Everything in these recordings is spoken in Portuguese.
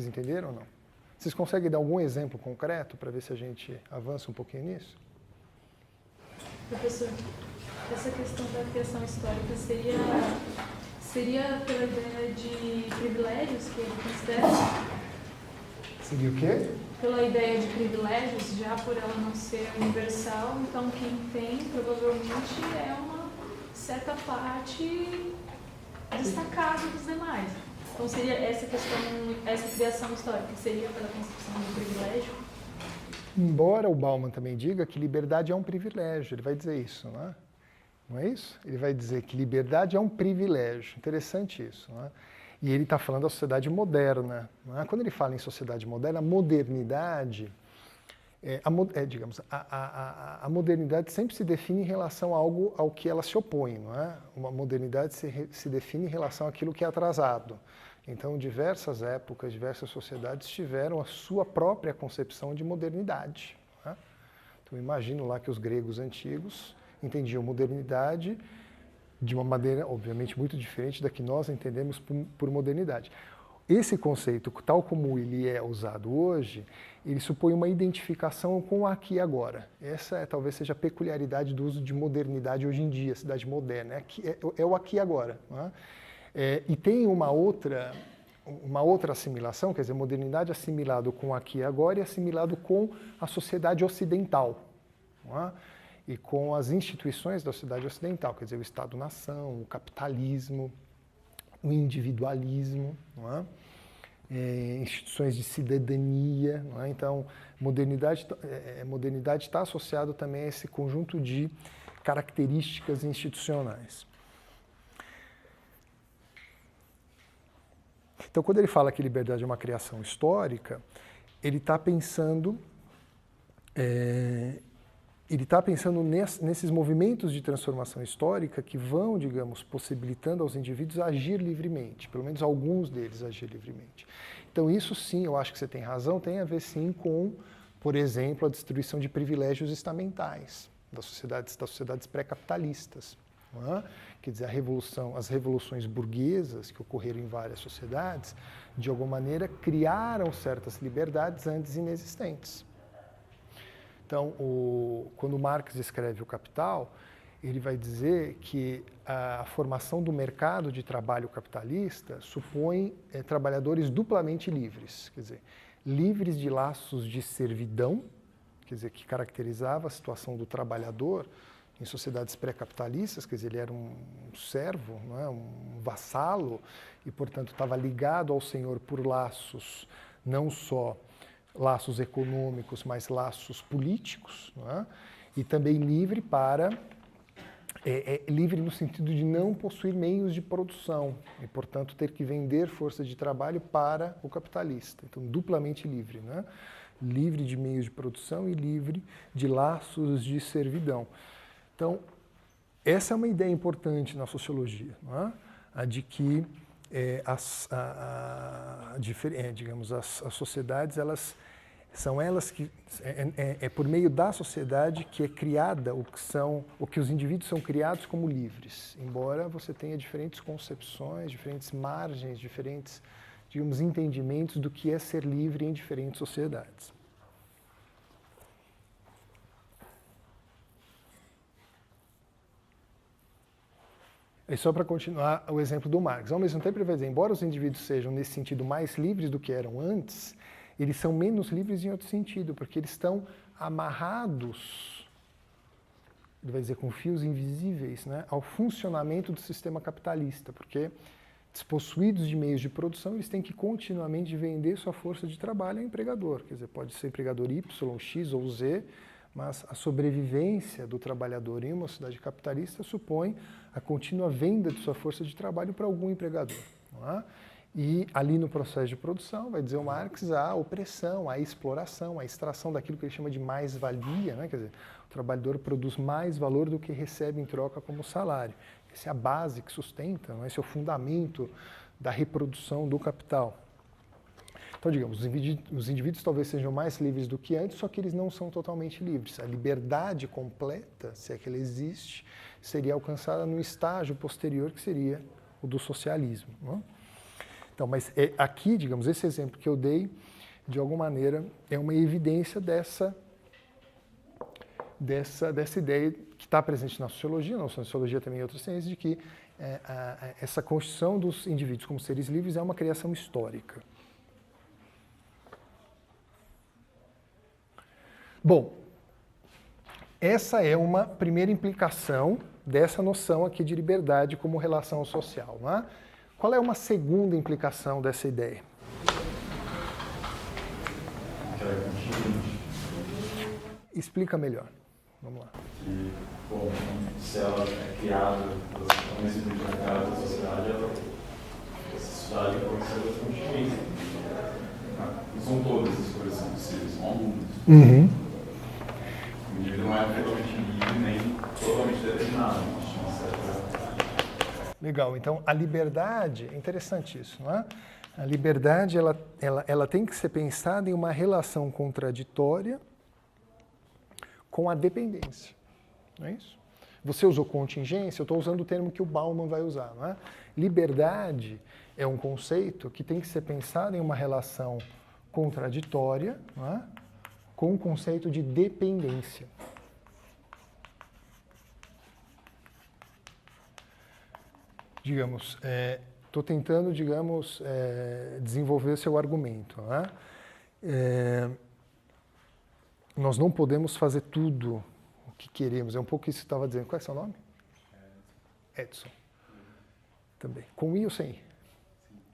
Vocês entenderam ou não? Vocês conseguem dar algum exemplo concreto para ver se a gente avança um pouquinho nisso? Professor, essa questão da criação histórica seria pela ideia de privilégios que ele considera? Seria o quê? Pela ideia de privilégios, já por ela não ser universal, então quem tem provavelmente é uma certa parte destacada dos demais. Então seria essa questão, essa criação histórica, seria pela concepção do privilégio? Embora o Bauman também diga que liberdade é um privilégio, ele vai dizer isso, não é? Não é isso? Ele vai dizer que liberdade é um privilégio. Interessante isso, não é? E ele está falando da sociedade moderna. Não é? Quando ele fala em sociedade moderna, a modernidade, a modernidade sempre se define em relação a algo ao que ela se opõe. Não é? Uma modernidade se define em relação àquilo que é atrasado. Então, diversas épocas, diversas sociedades tiveram a sua própria concepção de modernidade. Não é? Então, imagino lá que os gregos antigos entendiam modernidade de uma maneira, obviamente, muito diferente da que nós entendemos por modernidade. Esse conceito, tal como ele é usado hoje, ele supõe uma identificação com o aqui e agora. Essa talvez seja a peculiaridade do uso de modernidade hoje em dia, cidade moderna. É o aqui e agora. Não é? E tem uma outra assimilação, quer dizer, modernidade assimilado com o aqui e agora e assimilado com a sociedade ocidental. Não é? E com as instituições da sociedade ocidental, quer dizer, o Estado-nação, o capitalismo, o individualismo, não é? Instituições de cidadania. Não é? Então, modernidade está associado também a esse conjunto de características institucionais. Então, quando ele fala que liberdade é uma criação histórica, ele está pensando... Ele está pensando nesses movimentos de transformação histórica que vão, digamos, possibilitando aos indivíduos agir livremente, pelo menos alguns deles agir livremente. Então, isso sim, eu acho que você tem razão, tem a ver sim com, por exemplo, a destruição de privilégios estamentais das sociedades pré-capitalistas. Não é? Quer dizer, as revoluções burguesas que ocorreram em várias sociedades, de alguma maneira, criaram certas liberdades antes inexistentes. Então, quando Marx escreve O Capital, ele vai dizer que a formação do mercado de trabalho capitalista supõe trabalhadores duplamente livres, quer dizer, livres de laços de servidão, quer dizer, que caracterizava a situação do trabalhador em sociedades pré-capitalistas, quer dizer, ele era um servo, não é? Um vassalo, e, portanto, estava ligado ao senhor por laços não só laços econômicos, mas laços políticos, não é? E também livre livre no sentido de não possuir meios de produção e, portanto, ter que vender força de trabalho para o capitalista. Então, duplamente livre, né? Livre de meios de produção e livre de laços de servidão. Então, essa é uma ideia importante na sociologia, não é? A de que digamos, as sociedades, são elas que por meio da sociedade que é criada o que os indivíduos são criados como livres, embora você tenha diferentes concepções, diferentes margens, diferentes, digamos, entendimentos do que é ser livre em diferentes sociedades. E só para continuar o exemplo do Marx, ao mesmo tempo ele vai dizer, embora os indivíduos sejam nesse sentido mais livres do que eram antes, eles são menos livres em outro sentido, porque eles estão amarrados, ele vai dizer, com fios invisíveis, né, ao funcionamento do sistema capitalista, porque despossuídos de meios de produção, eles têm que continuamente vender sua força de trabalho ao empregador, quer dizer, pode ser empregador Y, X ou Z, mas a sobrevivência do trabalhador em uma sociedade capitalista supõe a contínua venda de sua força de trabalho para algum empregador. Não é? E ali no processo de produção, vai dizer o Marx, a opressão, a exploração, a extração daquilo que ele chama de mais-valia, né? Quer dizer, o trabalhador produz mais valor do que recebe em troca como salário. Essa é a base que sustenta, não é? Esse é o fundamento da reprodução do capital. Então, digamos, os indivíduos talvez sejam mais livres do que antes, só que eles não são totalmente livres. A liberdade completa, se é que ela existe, seria alcançada no estágio posterior, que seria o do socialismo. Não? Então, mas aqui, digamos, esse exemplo que eu dei, de alguma maneira, é uma evidência dessa ideia que está presente na sociologia, na sociologia também em outras ciências, de que essa constituição dos indivíduos como seres livres é uma criação histórica. Bom, essa é uma primeira implicação dessa noção aqui de liberdade como relação social. Não é? Qual é uma segunda implicação dessa ideia? Explica melhor. Vamos lá. Que, bom, se ela é criada, uma instituição criada da sociedade, essa sociedade pode ser das contingências. Não são todas as coisas que são possíveis, são algumas. O indivíduo não é totalmente livre, nem totalmente determinado. Legal, então a liberdade, é interessante isso, não é? A liberdade ela tem que ser pensada em uma relação contraditória com a dependência, não é isso? Você usou contingência, eu estou usando o termo que o Bauman vai usar, não é? Liberdade é um conceito que tem que ser pensado em uma relação contraditória, não é? Com o conceito de dependência. Digamos, estou tentando, digamos, desenvolver seu argumento. Não é? Nós não podemos fazer tudo o que queremos. É um pouco isso que você estava dizendo. Qual é seu nome? Edson. Também. Com I ou sem I?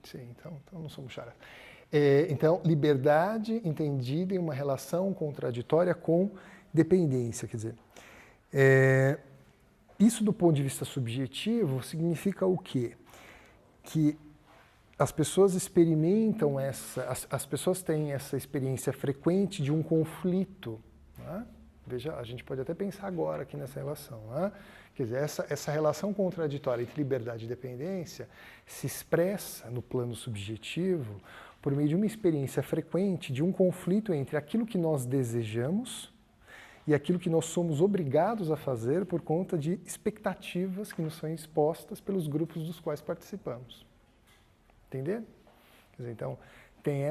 Sim, então não somos charadas. Então, liberdade entendida em uma relação contraditória com dependência. Quer dizer, isso do ponto de vista subjetivo significa o quê? Que as pessoas experimentam as pessoas têm essa experiência frequente de um conflito. Né? Veja, a gente pode até pensar agora aqui nessa relação. Né? Quer dizer, essa relação contraditória entre liberdade e dependência se expressa no plano subjetivo por meio de uma experiência frequente de um conflito entre aquilo que nós desejamos e aquilo que nós somos obrigados a fazer por conta de expectativas que nos são expostas pelos grupos dos quais participamos. Entender? Quer dizer, então, tem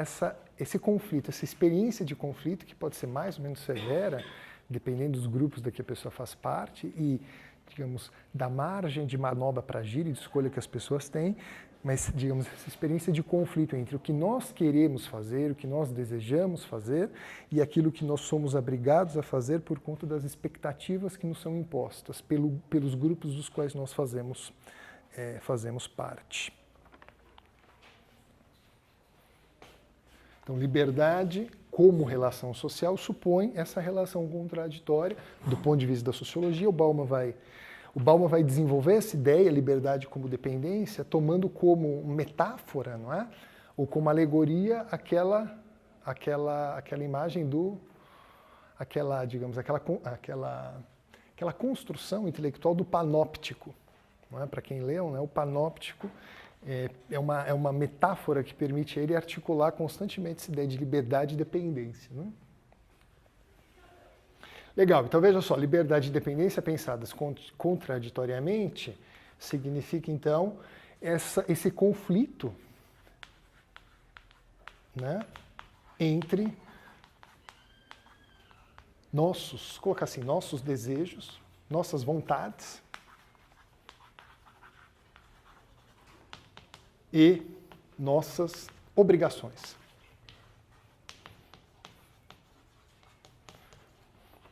esse conflito, essa experiência de conflito que pode ser mais ou menos severa, dependendo dos grupos da que a pessoa faz parte e, digamos, da margem de manobra para agir e de escolha que as pessoas têm, mas, digamos, essa experiência de conflito entre o que nós queremos fazer, o que nós desejamos fazer e aquilo que nós somos obrigados a fazer por conta das expectativas que nos são impostas pelos grupos dos quais nós fazemos parte. Então, liberdade como relação social supõe essa relação contraditória do ponto de vista da sociologia. O Bauman vai desenvolver essa ideia, liberdade como dependência, tomando como metáfora, não é? Ou como alegoria aquela imagem aquela construção intelectual do panóptico. Não é? Para quem leu, né? O panóptico é uma metáfora que permite a ele articular constantemente essa ideia de liberdade e dependência. Né? Legal, então veja só, liberdade e dependência pensadas contraditoriamente significa então esse conflito, né, entre nossos desejos, nossas vontades e nossas obrigações.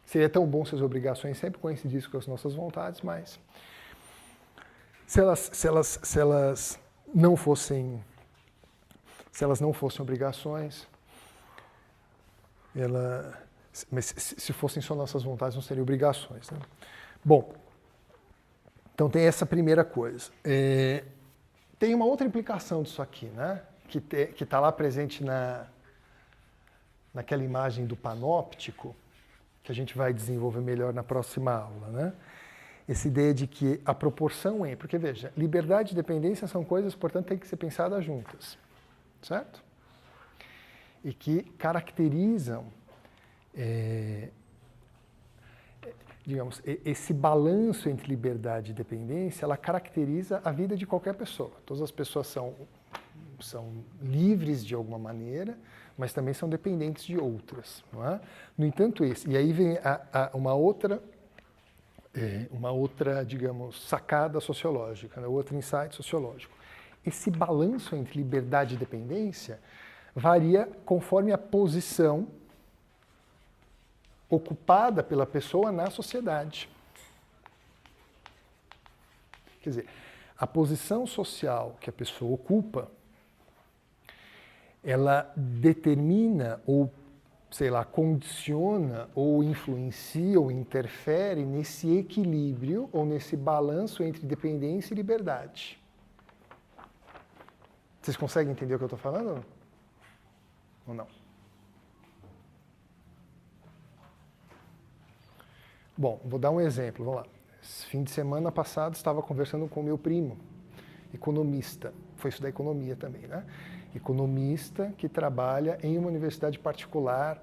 Seria tão bom se as obrigações sempre coincidissem com as nossas vontades, mas se elas não fossem obrigações, mas se fossem só nossas vontades, não seriam obrigações. Né? Bom, então tem essa primeira coisa. Tem uma outra implicação disso aqui, né? Que está lá presente naquela imagem do panóptico, que a gente vai desenvolver melhor na próxima aula, né? Essa ideia de que a proporção porque veja, liberdade e dependência são coisas, portanto, têm que ser pensadas juntas, certo? E que caracterizam, digamos, esse balanço entre liberdade e dependência, ela caracteriza a vida de qualquer pessoa. Todas as pessoas são livres de alguma maneira, mas também são dependentes de outras. Não é? No entanto, e aí vem uma outra, digamos, sacada sociológica, né? Outro insight sociológico. Esse balanço entre liberdade e dependência varia conforme a posição ocupada pela pessoa na sociedade. Quer dizer, a posição social que a pessoa ocupa, ela determina ou, sei lá, condiciona ou influencia ou interfere nesse equilíbrio ou nesse balanço entre dependência e liberdade. Vocês conseguem entender o que eu estou falando? Ou não? Bom, vou dar um exemplo, vamos lá. Esse fim de semana passado estava conversando com o meu primo, economista, foi estudar economia também, né? Economista que trabalha em uma universidade particular,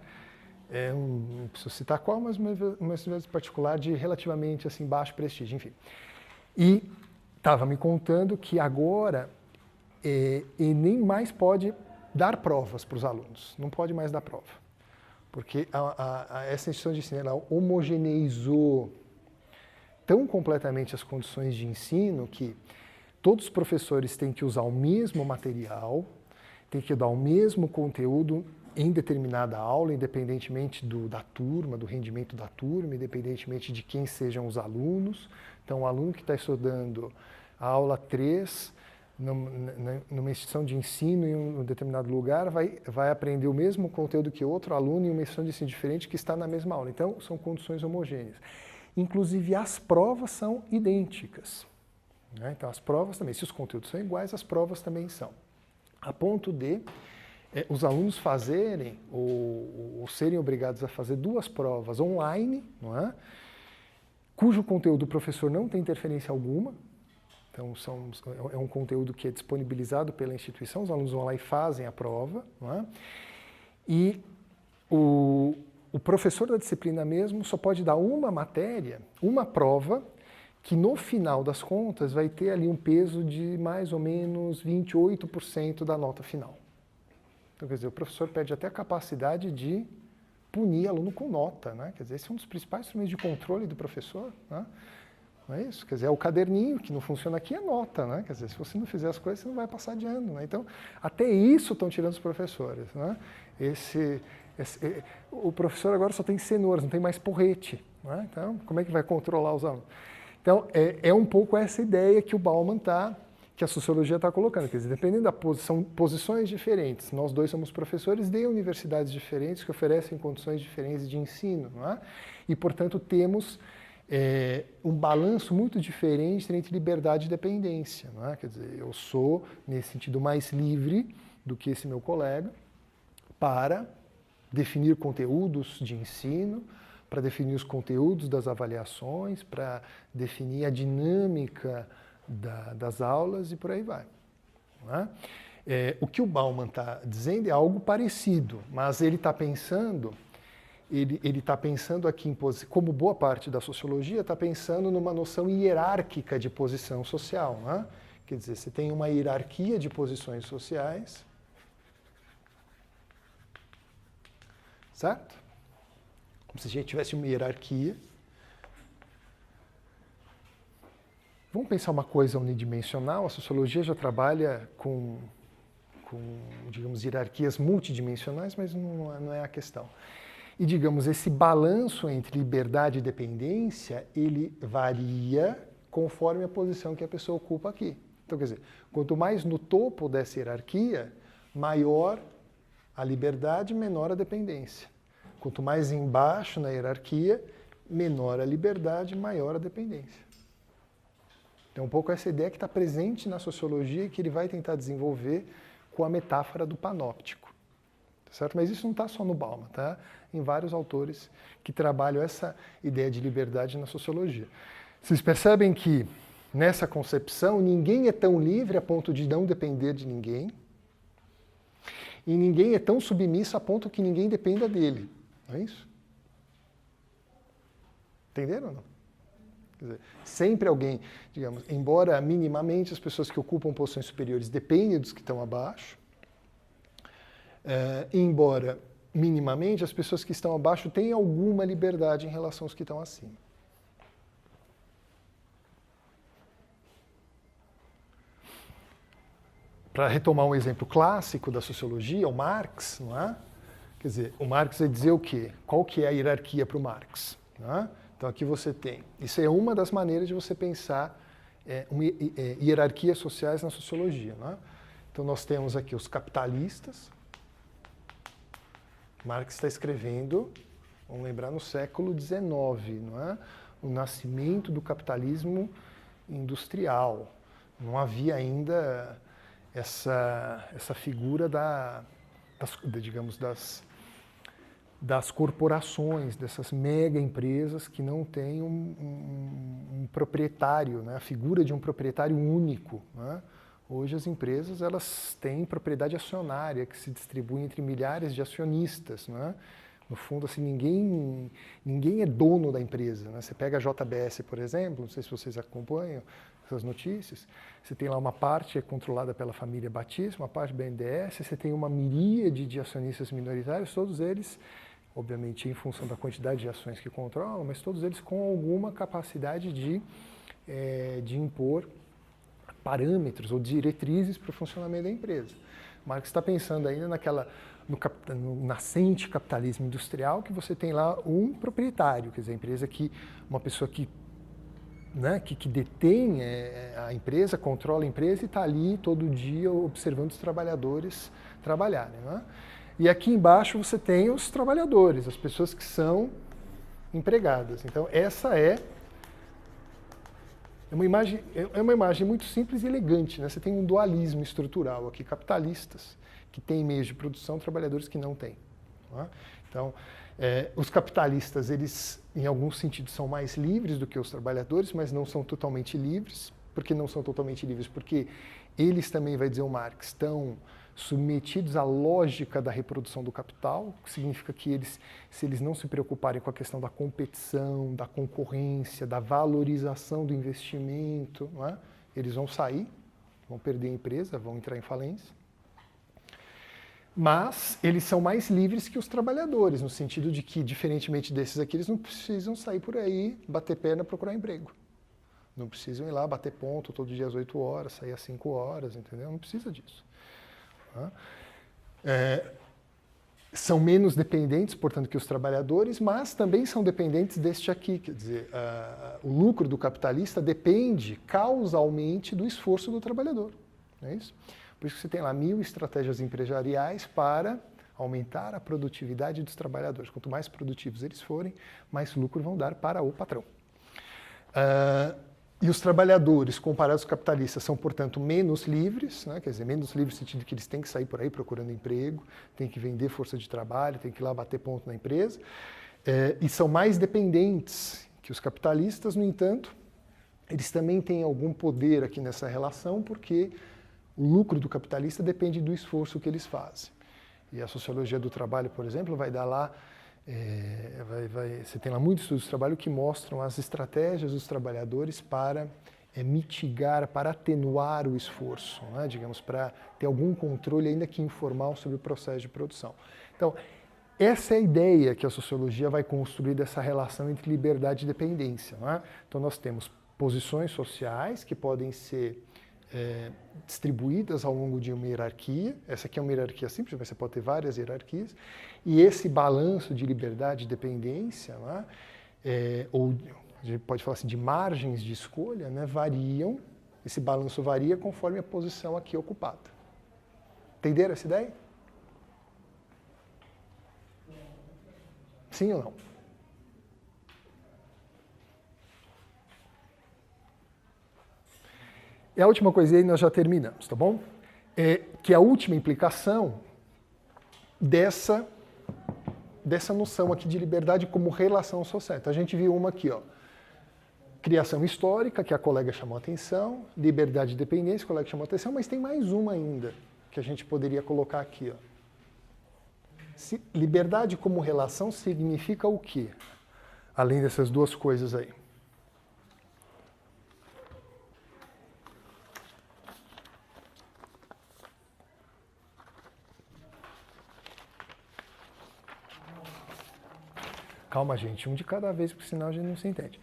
não preciso citar qual, mas uma universidade particular de relativamente assim, baixo prestígio, enfim. E estava me contando que agora ele nem mais pode dar provas para os alunos, não pode mais dar prova. Porque essa instituição de ensino ela homogeneizou tão completamente as condições de ensino que todos os professores têm que usar o mesmo material, têm que dar o mesmo conteúdo em determinada aula, independentemente da turma, do rendimento da turma, independentemente de quem sejam os alunos. Então, o aluno que está estudando a aula 3, numa instituição de ensino em um determinado lugar, vai aprender o mesmo conteúdo que outro aluno em uma instituição de ensino diferente que está na mesma aula. Então, são condições homogêneas. Inclusive, as provas são idênticas. Né? Então, as provas também, se os conteúdos são iguais, as provas também são. A ponto de os alunos fazerem ou serem obrigados a fazer 2 provas online, não é? Cujo conteúdo o professor não tem interferência alguma. Então, é um conteúdo que é disponibilizado pela instituição, os alunos vão lá e fazem a prova. Não é? E o professor da disciplina mesmo só pode dar uma matéria, uma prova, que no final das contas vai ter ali um peso de mais ou menos 28% da nota final. Então, quer dizer, o professor perde até a capacidade de punir aluno com nota, né? Quer dizer, esse é um dos principais instrumentos de controle do professor, né? Não é isso? Quer dizer, é o caderninho que não funciona aqui, é nota, né? Quer dizer, se você não fizer as coisas, você não vai passar de ano, né? Então, até isso estão tirando os professores, né? O professor agora só tem cenouras, não tem mais porrete, né? Então, como é que vai controlar os alunos? Então, é um pouco essa ideia que o Bauman que a sociologia está colocando. Quer dizer, dependendo da posição, posições diferentes. Nós dois somos professores de universidades diferentes que oferecem condições diferentes de ensino, não é? E, portanto, temos um balanço muito diferente entre liberdade e dependência, não é? Quer dizer, eu sou, nesse sentido, mais livre do que esse meu colega para definir conteúdos de ensino, para definir os conteúdos das avaliações, para definir a dinâmica das aulas e por aí vai. Não é? O que o Bauman está dizendo é algo parecido, mas ele está pensando, aqui, como boa parte da sociologia, está pensando numa noção hierárquica de posição social. Não é? Quer dizer, você tem uma hierarquia de posições sociais, certo? Como se a gente tivesse uma hierarquia. Vamos pensar uma coisa unidimensional. A sociologia já trabalha com digamos, hierarquias multidimensionais, mas não é a questão. E, digamos, esse balanço entre liberdade e dependência, ele varia conforme a posição que a pessoa ocupa aqui. Então, quer dizer, quanto mais no topo dessa hierarquia, maior a liberdade, menor a dependência. Quanto mais embaixo na hierarquia, menor a liberdade, maior a dependência. Então, um pouco essa ideia que está presente na sociologia e que ele vai tentar desenvolver com a metáfora do panóptico. Certo? Mas isso não está só no Bauman, tá? Em vários autores que trabalham essa ideia de liberdade na sociologia. Vocês percebem que, nessa concepção, ninguém é tão livre a ponto de não depender de ninguém, e ninguém é tão submisso a ponto que ninguém dependa dele. Não é isso? Entenderam ou não? Quer dizer, sempre alguém, digamos, embora minimamente as pessoas que ocupam posições superiores dependem dos que estão abaixo, embora minimamente as pessoas que estão abaixo têm alguma liberdade em relação aos que estão acima. Para retomar um exemplo clássico da sociologia, o Marx, não é? Quer dizer, o Marx vai dizer o quê? Qual que é a hierarquia para o Marx? Não é? Então aqui você tem. Isso é uma das maneiras de você pensar hierarquias sociais na sociologia. Não é? Então nós temos aqui os capitalistas. Marx está escrevendo, vamos lembrar, no século XIX, não é? O nascimento do capitalismo industrial. Não havia ainda essa figura das corporações, dessas mega empresas que não têm um proprietário, né? A figura de um proprietário único. Né? Hoje as empresas elas têm propriedade acionária que se distribui entre milhares de acionistas. Né? No fundo, assim, ninguém é dono da empresa. Né? Você pega a JBS, por exemplo, não sei se vocês acompanham essas notícias, você tem lá uma parte é controlada pela família Batista, uma parte BNDES, você tem uma miríade de acionistas minoritários, todos eles, obviamente, em função da quantidade de ações que controlam, mas todos eles com alguma capacidade de impor parâmetros ou diretrizes para o funcionamento da empresa. Marx está pensando ainda no nascente capitalismo industrial, que você tem lá um proprietário, quer dizer, a empresa uma pessoa que detém a empresa, controla a empresa e está ali todo dia observando os trabalhadores trabalharem. Né? E aqui embaixo você tem os trabalhadores, as pessoas que são empregadas. Então essa é uma imagem muito simples e elegante. Né? Você tem um dualismo estrutural aqui, capitalistas que têm meios de produção, trabalhadores que não têm. Né? Então, os capitalistas, eles, em algum sentido, são mais livres do que os trabalhadores, mas não são totalmente livres. Por que não são totalmente livres? Porque eles também, vai dizer o Marx, estão submetidos à lógica da reprodução do capital, que significa que se eles não se preocuparem com a questão da competição, da concorrência, da valorização do investimento, não é? Eles vão sair, vão perder a empresa, vão entrar em falência. Mas eles são mais livres que os trabalhadores, no sentido de que, diferentemente desses aqui, eles não precisam sair por aí, bater perna, procurar emprego. Não precisam ir lá, bater ponto todo dia às 8 horas, sair às 5 horas, entendeu? Não precisa disso. São menos dependentes, portanto, que os trabalhadores, mas também são dependentes deste aqui. Quer dizer, o lucro do capitalista depende causalmente do esforço do trabalhador. Não é isso? Por isso que você tem lá 1000 estratégias empresariais para aumentar a produtividade dos trabalhadores. Quanto mais produtivos eles forem, mais lucro vão dar para o patrão. E os trabalhadores, comparados aos capitalistas, são, portanto, menos livres, né? Quer dizer, menos livres no sentido que eles têm que sair por aí procurando emprego, têm que vender força de trabalho, têm que ir lá bater ponto na empresa, e são mais dependentes que os capitalistas. No entanto, eles também têm algum poder aqui nessa relação, porque o lucro do capitalista depende do esforço que eles fazem. E a sociologia do trabalho, por exemplo, vai dar lá, você tem lá muitos estudos de trabalho que mostram as estratégias dos trabalhadores para mitigar, para atenuar o esforço, né? Digamos, para ter algum controle, ainda que informal, sobre o processo de produção. Então, essa é a ideia que a sociologia vai construir dessa relação entre liberdade e dependência. Né? Então, nós temos posições sociais que podem ser distribuídas ao longo de uma hierarquia. Essa aqui é uma hierarquia simples, mas você pode ter várias hierarquias. E esse balanço de liberdade e dependência, né, ou a gente pode falar assim, de margens de escolha, né, variam. Esse balanço varia conforme a posição aqui ocupada. Entenderam essa ideia? Sim ou não? E a última coisa aí nós já terminamos, tá bom? Que é a última implicação dessa noção aqui de liberdade como relação social. Então a gente viu uma aqui, ó. Criação histórica, que a colega chamou a atenção, liberdade e dependência, que a colega chamou a atenção, mas tem mais uma ainda que a gente poderia colocar aqui, ó. Liberdade como relação significa o quê? Além dessas duas coisas aí. Calma, gente, um de cada vez, porque senão a gente não se entende.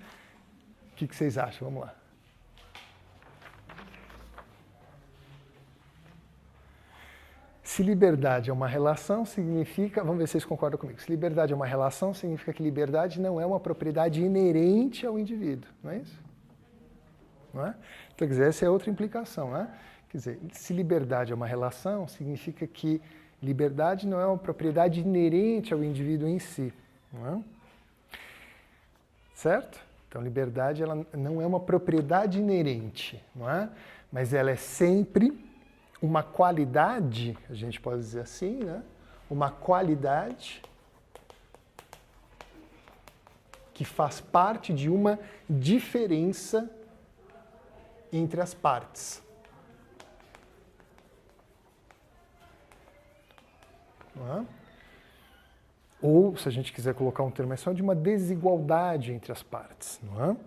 O que vocês acham? Vamos lá. Se liberdade é uma relação, significa... Vamos ver se vocês concordam comigo. Se liberdade é uma relação, significa que liberdade não é uma propriedade inerente ao indivíduo. Não é isso? Não é? Então, quer dizer, essa é outra implicação. Né? Quer dizer, se liberdade é uma relação, significa que liberdade não é uma propriedade inerente ao indivíduo em si. Não é? Certo? Então, liberdade ela não é uma propriedade inerente, não é? Mas ela é sempre uma qualidade, a gente pode dizer assim, né? Uma qualidade que faz parte de uma diferença entre as partes. Não é? Ou, se a gente quiser colocar um termo, é só de uma desigualdade entre as partes. Não é?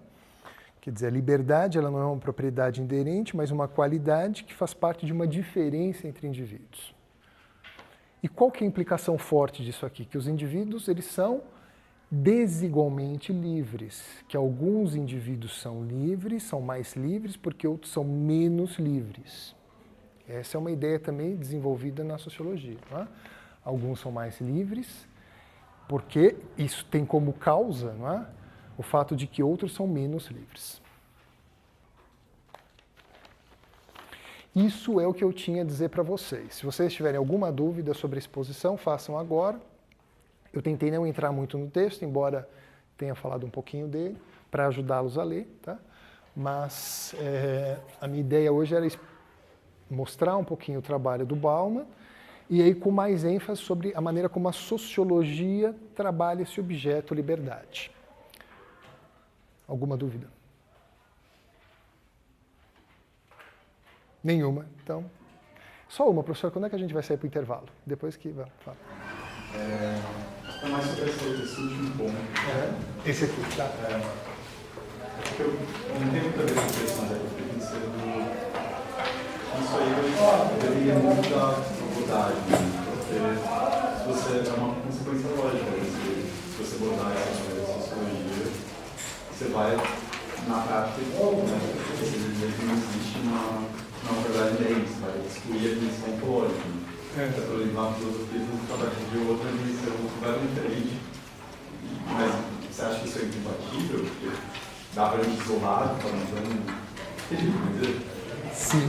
Quer dizer, a liberdade ela não é uma propriedade inerente, mas uma qualidade que faz parte de uma diferença entre indivíduos. E qual que é a implicação forte disso aqui? Que os indivíduos eles são desigualmente livres, que alguns indivíduos são livres, são mais livres, porque outros são menos livres. Essa é uma ideia também desenvolvida na sociologia. Não é? Alguns são mais livres, porque isso tem como causa, não é? O fato de que outros são menos livres. Isso é o que eu tinha a dizer para vocês. Se vocês tiverem alguma dúvida sobre a exposição, façam agora. Eu tentei não entrar muito no texto, embora tenha falado um pouquinho dele, para ajudá-los a ler, tá? Mas a minha ideia hoje era mostrar um pouquinho o trabalho do Bauman, e aí com mais ênfase sobre a maneira como a sociologia trabalha esse objeto liberdade. Alguma dúvida? Nenhuma. Então, só uma, professor. Quando é que a gente vai sair para o intervalo? Depois que... Fala. É mais sobre esse último ponto. Esse aqui, tá? Porque eu não tenho muita vez a impressão da preferência isso aí deveria muito da faculdade, porque se você é uma consequência lógica, se você botar essa sociologia, você vai, na prática, você dizer que não existe uma verdade inerente, você vai excluir a dimensão ontológica. Você vai levar a filosofia a partir de outra dimensão completamente diferente. Mas você acha que isso é incompatível? Porque dá para a gente isolar, Sim,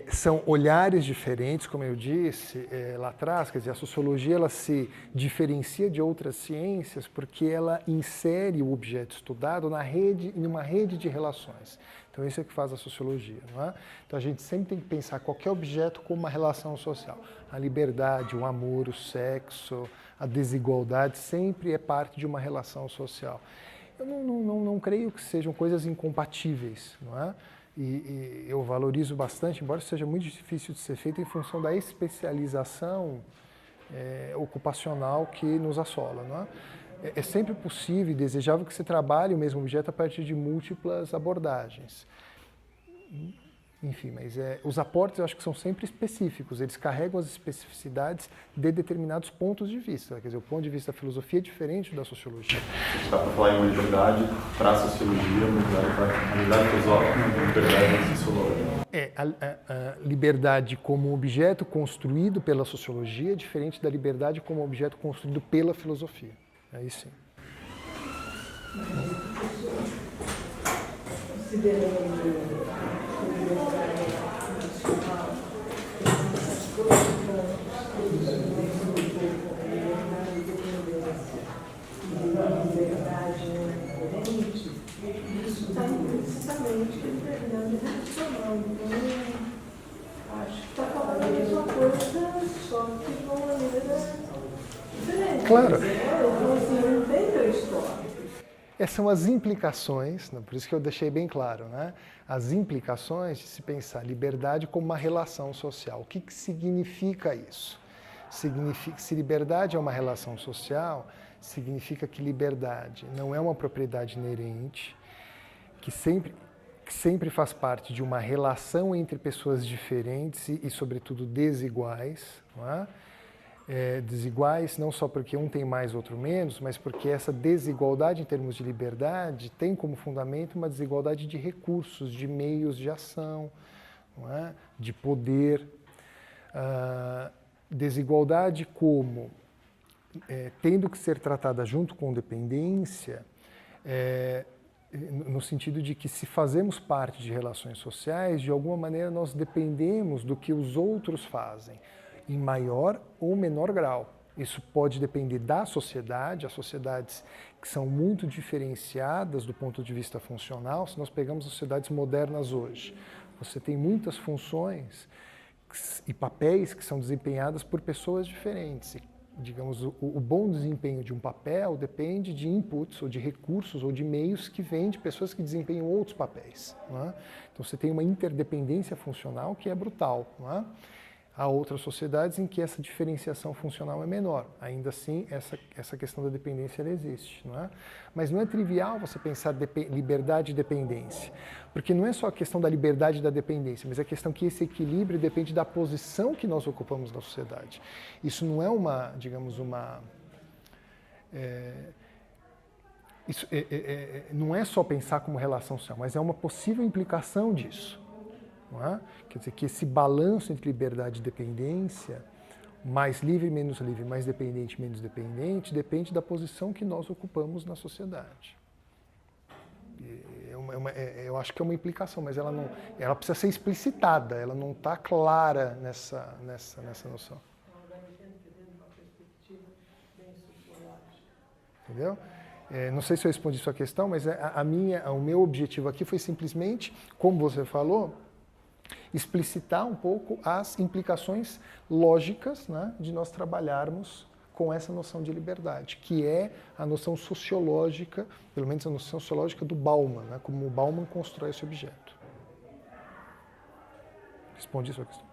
são olhares diferentes, como eu disse lá atrás, quer dizer, a sociologia ela se diferencia de outras ciências porque ela insere o objeto estudado em uma rede de relações. Então isso é o que faz a sociologia, não é? Então a gente sempre tem que pensar qualquer objeto como uma relação social. A liberdade, o amor, o sexo, a desigualdade sempre é parte de uma relação social. Eu não creio que sejam coisas incompatíveis, não é? E eu valorizo bastante, embora seja muito difícil de ser feito em função da especialização ocupacional que nos assola, não é? É sempre possível e desejável que se trabalhe o mesmo objeto a partir de múltiplas abordagens. Enfim, mas os aportes eu acho que são sempre específicos, eles carregam as especificidades de determinados pontos de vista. Quer dizer, o ponto de vista da filosofia é diferente da sociologia. Dá para falar em uma liberdade para a sociologia, uma liberdade filosófica, uma liberdade sociológica. A liberdade como objeto construído pela sociologia é diferente da liberdade como objeto construído pela filosofia. Aí sim. Isso está implicitamente determinando o racional. Então, acho que está falando a mesma coisa, só que de uma maneira diferente. Claro. Então, assim, não tem a história. Essas são as implicações, né? Por isso que eu deixei bem claro, né? As implicações de se pensar liberdade como uma relação social. O que significa isso? Significa, se liberdade é uma relação social, significa que liberdade não é uma propriedade inerente, que sempre faz parte de uma relação entre pessoas diferentes e sobretudo, desiguais, não é? desiguais, não só porque um tem mais, outro menos, mas porque essa desigualdade em termos de liberdade tem como fundamento uma desigualdade de recursos, de meios de ação, não é? De poder. Desigualdade como tendo que ser tratada junto com dependência, no sentido de que se fazemos parte de relações sociais, de alguma maneira nós dependemos do que os outros fazem, em maior ou menor grau. Isso pode depender da sociedade, as sociedades que são muito diferenciadas do ponto de vista funcional. Se nós pegamos as sociedades modernas hoje, você tem muitas funções e papéis que são desempenhadas por pessoas diferentes. Digamos, o bom desempenho de um papel depende de inputs, ou de recursos, ou de meios que vêm de pessoas que desempenham outros papéis. Não é? Então você tem uma interdependência funcional que é brutal. Não é? Há outras sociedades em que essa diferenciação funcional é menor. Ainda assim, essa questão da dependência ela existe. Não é? Mas não é trivial você pensar liberdade e dependência. Porque não é só a questão da liberdade e da dependência, mas é a questão que esse equilíbrio depende da posição que nós ocupamos na sociedade. Isso não é uma, digamos, não é só pensar como relação social, mas é uma possível implicação disso. Não é? Quer dizer, que esse balanço entre liberdade e dependência, mais livre, menos livre, mais dependente, menos dependente, depende da posição que nós ocupamos na sociedade. Eu acho que é uma implicação, mas ela precisa ser explicitada, ela não está clara nessa noção. Entendeu? Não sei se eu respondi sua questão, mas o meu objetivo aqui foi simplesmente, como você falou, explicitar um pouco as implicações lógicas, né, de nós trabalharmos com essa noção de liberdade, que é a noção sociológica, pelo menos a noção sociológica do Bauman, né, como o Bauman constrói esse objeto. Respondi a sua questão.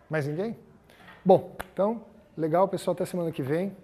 Mais ninguém? Bom, então, legal, pessoal, até semana que vem.